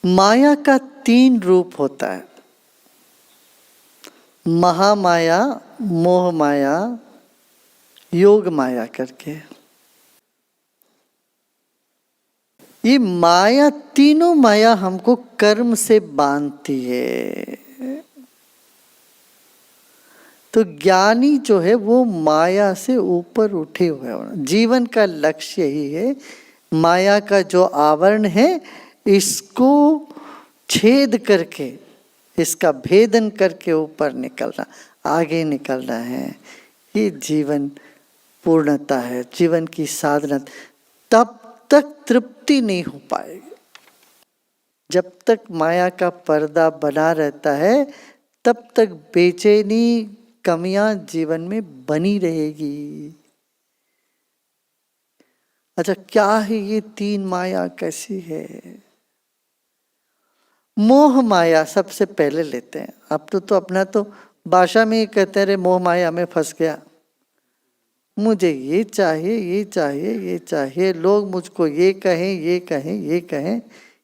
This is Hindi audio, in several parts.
माया का 3 रूप होता है, महामाया, मोह माया, योग माया करके। ये माया, तीनों माया हमको कर्म से बांधती है। तो ज्ञानी जो है वो माया से ऊपर उठे हुए होना। जीवन का लक्ष्य यही है, माया का जो आवरण है इसको छेद करके, इसका भेदन करके ऊपर निकलना, आगे निकलना है। ये जीवन पूर्णता है, जीवन की साधना। तब तक तृप्ति नहीं हो पाएगी। जब तक माया का पर्दा बना रहता है तब तक बेचैनी, कमियां जीवन में बनी रहेगी। अच्छा, क्या है ये 3 माया, कैसी है? मोह माया सबसे पहले लेते हैं। अब तो अपना तो भाषा में ही कहते रहे, मोह माया में फंस गया, मुझे ये चाहिए, ये चाहिए, ये चाहिए, लोग मुझको ये कहें, ये कहें, ये कहें,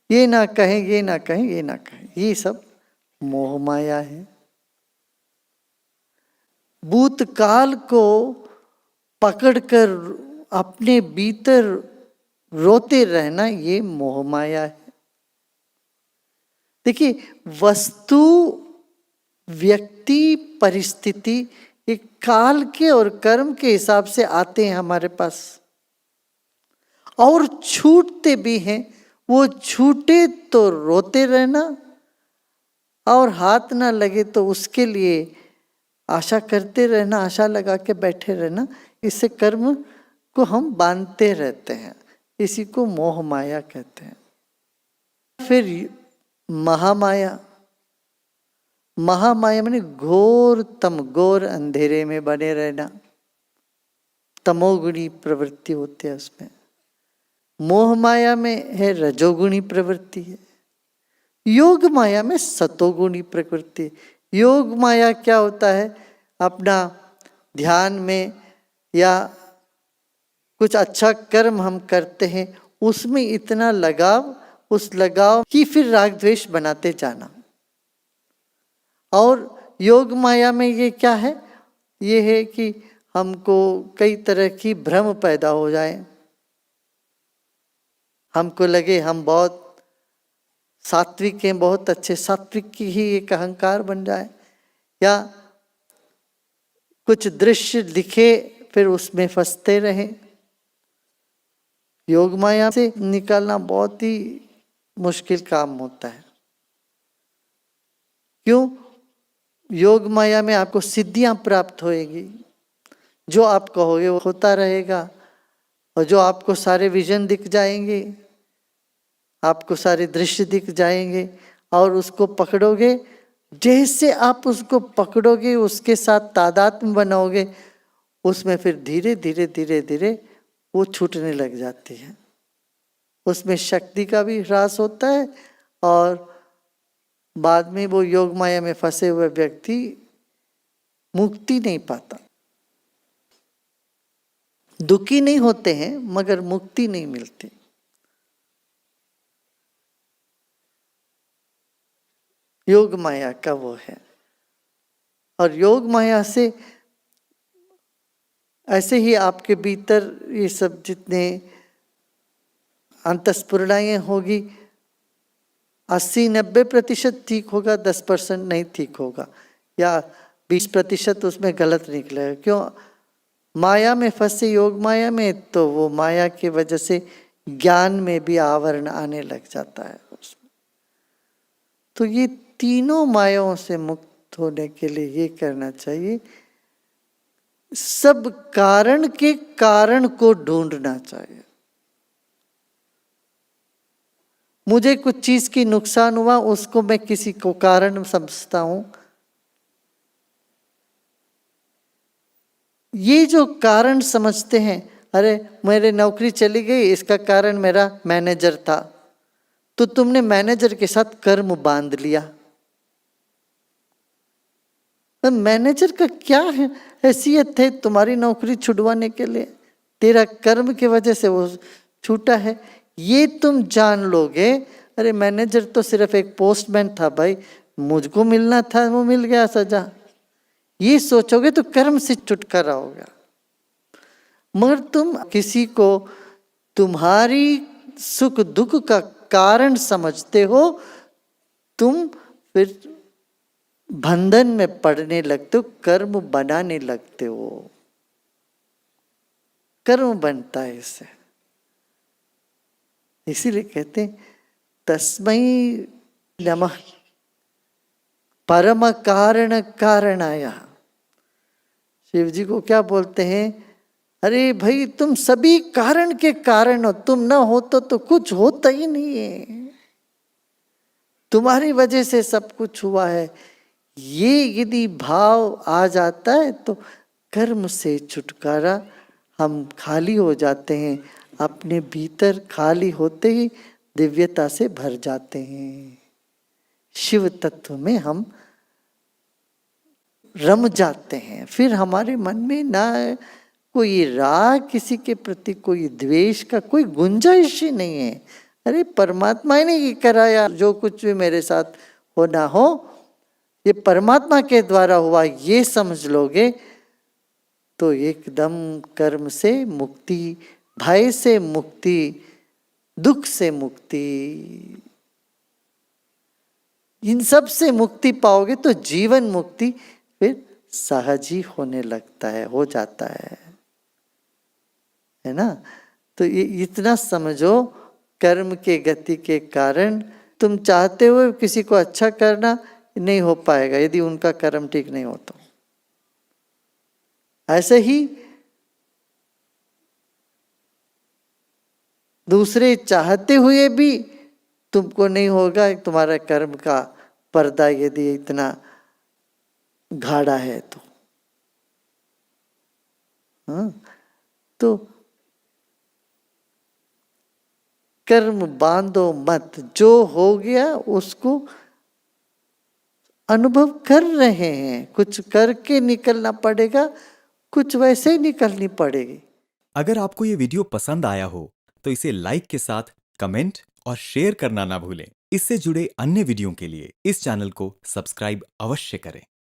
ये ना कहें, ये ना कहें, ये ना कहें, ये सब मोह माया है। भूतकाल को पकड़कर अपने भीतर रोते रहना, ये मोह माया है। देखिए, वस्तु, व्यक्ति, परिस्थिति, ये काल के और कर्म के हिसाब से आते हैं हमारे पास और छूटते भी हैं। वो छूटे तो रोते रहना और हाथ ना लगे तो उसके लिए आशा करते रहना, आशा लगा के बैठे रहना। इससे कर्म को हम बांधते रहते हैं, इसी को मोह माया कहते हैं। फिर महामाया, महामाया माने घोर तम, घोर अंधेरे में बने रहना, तमोगुणी प्रवृत्ति होती है उसमें। मोह माया में है रजोगुणी प्रवृत्ति है, योग माया में सतोगुणी प्रवृत्ति। योग माया क्या होता है? अपना ध्यान में या कुछ अच्छा कर्म हम करते हैं, उसमें इतना लगाव, उस लगाव की फिर राग द्वेष बनाते जाना। और योग माया में ये क्या है? ये है कि हमको कई तरह की भ्रम पैदा हो जाए, हमको लगे हम बहुत सात्विक हैं, बहुत अच्छे, सात्विक की ही एक अहंकार बन जाए, या कुछ दृश्य दिखे फिर उसमें फंसते रहे। योग माया से निकलना बहुत ही मुश्किल काम होता है। क्यों? योग माया में आपको सिद्धियां प्राप्त होएगी, जो आप कहोगे वो होता रहेगा, और जो आपको सारे विजन दिख जाएंगे, आपको सारे दृश्य दिख जाएंगे और उसको पकड़ोगे। जैसे आप उसको पकड़ोगे, उसके साथ तादात्म्य बनाओगे, उसमें फिर धीरे धीरे धीरे धीरे वो छूटने लग जाती है। उसमें शक्ति का भी ह्रास होता है और बाद में वो योग माया में फंसे हुए व्यक्ति मुक्ति नहीं पाता। दुखी नहीं होते हैं मगर मुक्ति नहीं मिलती। योग माया का वो है। और योग माया से ऐसे ही आपके भीतर ये सब जितने अंतस्फुरणाएं होगी, 80-90% ठीक होगा, 10% नहीं ठीक होगा, या 20% उसमें गलत निकलेगा। क्यों? माया में फंसे, योग माया में, तो वो माया की वजह से ज्ञान में भी आवरण आने लग जाता है उसमें। तो ये तीनों मायाओं से मुक्त होने के लिए ये करना चाहिए, सब कारण के कारण को ढूंढना चाहिए। मुझे कुछ चीज की नुकसान हुआ, उसको मैं किसी को कारण समझता हूं। ये जो कारण समझते हैं, अरे मेरी नौकरी चली गई, इसका कारण मेरा मैनेजर था, तो तुमने मैनेजर के साथ कर्म बांध लिया। मैनेजर का क्या है हैसियत है तुम्हारी नौकरी छुड़वाने के लिए? तेरा कर्म की वजह से वो छूटा है। ये तुम जान लोगे अरे मैनेजर तो सिर्फ एक पोस्टमैन था भाई, मुझको मिलना था वो मिल गया सजा। ये सोचोगे तो कर्म से छुटकारा होगा। मगर तुम किसी को तुम्हारी सुख दुख का कारण समझते हो, तुम फिर बंधन में पड़ने लगते हो, कर्म बनाने लगते हो, कर्म बनता है इससे। इसीलिए कहते हैं तस्मै नमः परम कारण कारणाय। शिव जी को क्या बोलते हैं, अरे भाई तुम सभी कारण के कारण हो, तुम ना हो तो कुछ होता ही नहीं है, तुम्हारी वजह से सब कुछ हुआ है। ये यदि भाव आ जाता है तो कर्म से छुटकारा, हम खाली हो जाते हैं, अपने भीतर खाली होते ही दिव्यता से भर जाते हैं, शिव तत्व में हम रम जाते हैं। फिर हमारे मन में ना कोई राग किसी के प्रति, कोई द्वेष का कोई गुंजाइश ही नहीं है। अरे परमात्मा ने ये कराया, जो कुछ भी मेरे साथ होना हो ये परमात्मा के द्वारा हुआ, ये समझ लोगे तो एकदम कर्म से मुक्ति, भय से मुक्ति, दुख से मुक्ति, इन सब से मुक्ति पाओगे तो जीवन मुक्ति फिर सहज ही होने लगता है, हो जाता है ना। तो ये इतना समझो, कर्म के गति के कारण तुम चाहते हो किसी को अच्छा करना, नहीं हो पाएगा यदि उनका कर्म ठीक नहीं हो तो। ऐसे ही दूसरे चाहते हुए भी तुमको नहीं होगा, तुम्हारा कर्म का पर्दा यदि इतना गाढ़ा है तो। हाँ, तो कर्म बांधो मत, जो हो गया उसको अनुभव कर रहे हैं, कुछ करके निकलना पड़ेगा, कुछ वैसे ही निकलनी पड़ेगी। अगर आपको ये वीडियो पसंद आया हो तो इसे लाइक के साथ कमेंट और शेयर करना ना भूलें। इससे जुड़े अन्य वीडियो के लिए इस चैनल को सब्सक्राइब अवश्य करें।